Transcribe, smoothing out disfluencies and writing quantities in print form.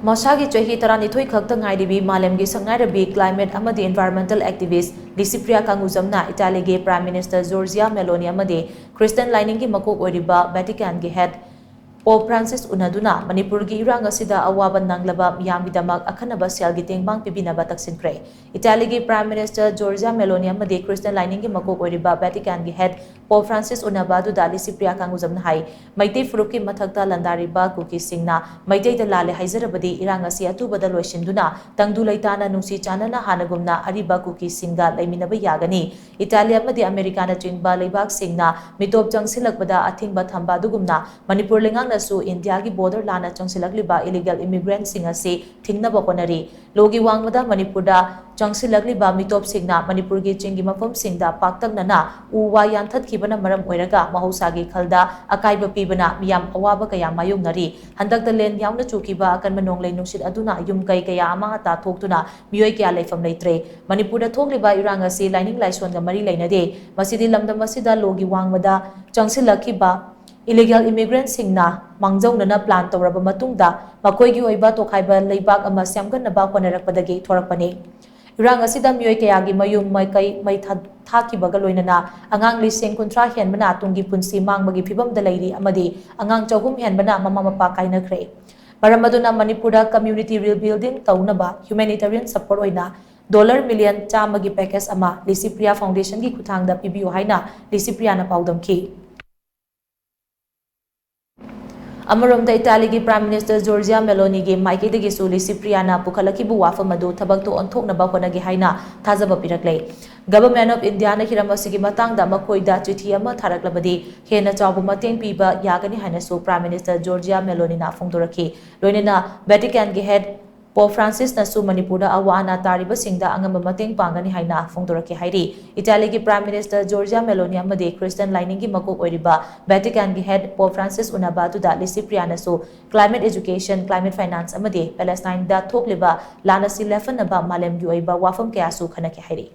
Masagi chahi taranithoi khakta ngairibi malemgi sangairabi climate amadi environmental activist Lisipriya Kanguzamna Italyge Prime Minister Giorgia Meloni amadi Christian liningi makok oiriba Vatican gi head Pope Francis unaduna Manipurgi irang asida awaba nanglaba miyamgidamak akhanaba selgi tengbang pibinaba taksinkhre Italyge Prime Minister Giorgia Meloni amadi Christian liningi makok oiriba Vatican gi head Pope Francis unabadu da Lisipriya Kanguzamna hai Maitei furuki mathakta landariba kuki singna Maitei da lale haizarabadi irang asi atubada loisinduna tangdu laitana nungsi chanana hanagumna ariba kuki singa laiminaba yagani Italia amadi America na chingba leibak singna mitop changsilakbada athingba thamba dugumna Manipur lengang nasu India gi border lana changsilakliba illegal immigrant singa se thingnaba honari logi wangmada Manipurda changsilakliba mitop singna Manipur gi chingi mafam singda paktaknana uwa yanthat kibana maram oiraga mahosagi khalda akaiba pibana miyam awaba kaya mayungnari handakta len yauna chukiba akan manong leinungsit aduna yumkai kaya ama ta thoktuna miyoi kya leifam leitre Manipurda thokliba iranga si lining laisonga mari leinade masidi lamdam masida logi wangmada changsilakiba illegal immigrant singna mangjaunana plan tawraba matungda makoigi oiba tokhaiba leibak ama samganaba honarakpadagi thorakpani Irang asida miyoi kayagi mayum mai thakibaga loinana angang lising kuntra henbana tungi punsi mangbagi phibam da leiri amadi angang chahum henbana mama mapa kainakre Maramaduna Manipura community rebuilding taunaba humanitarian support oina $1 million chamagi package ama Lisipriya Foundation gi kuthangda pibiyo haina Lisipriya na paudamki Amarom da Italy Prime Minister Giorgia Meloni gi Maike de Gisu Lisipriya na pukhalaki bu wafa madu thabak to onthok na ba honagi haina thajaba pirakle Government of India na hiramasigi matang da makoida chithi ama tharaklabadi hena chabu mateng piba yagani haina so Prime Minister Giorgia Meloni na phongdoraki loinena Vatican gi head Pope Francis nasu Manipurda awana tariba singda angamba mateng pangani haina phongdoraki hairi Italy gi Prime Minister Giorgia Meloni amade Christian lining gi makok oiriba Vatican gi head Pope Francis unabatu da Lisipriya nasu climate education climate finance amade Palestine da thokliba lana si lefen naba malem gi oiba wafam kaya su khanaki hairi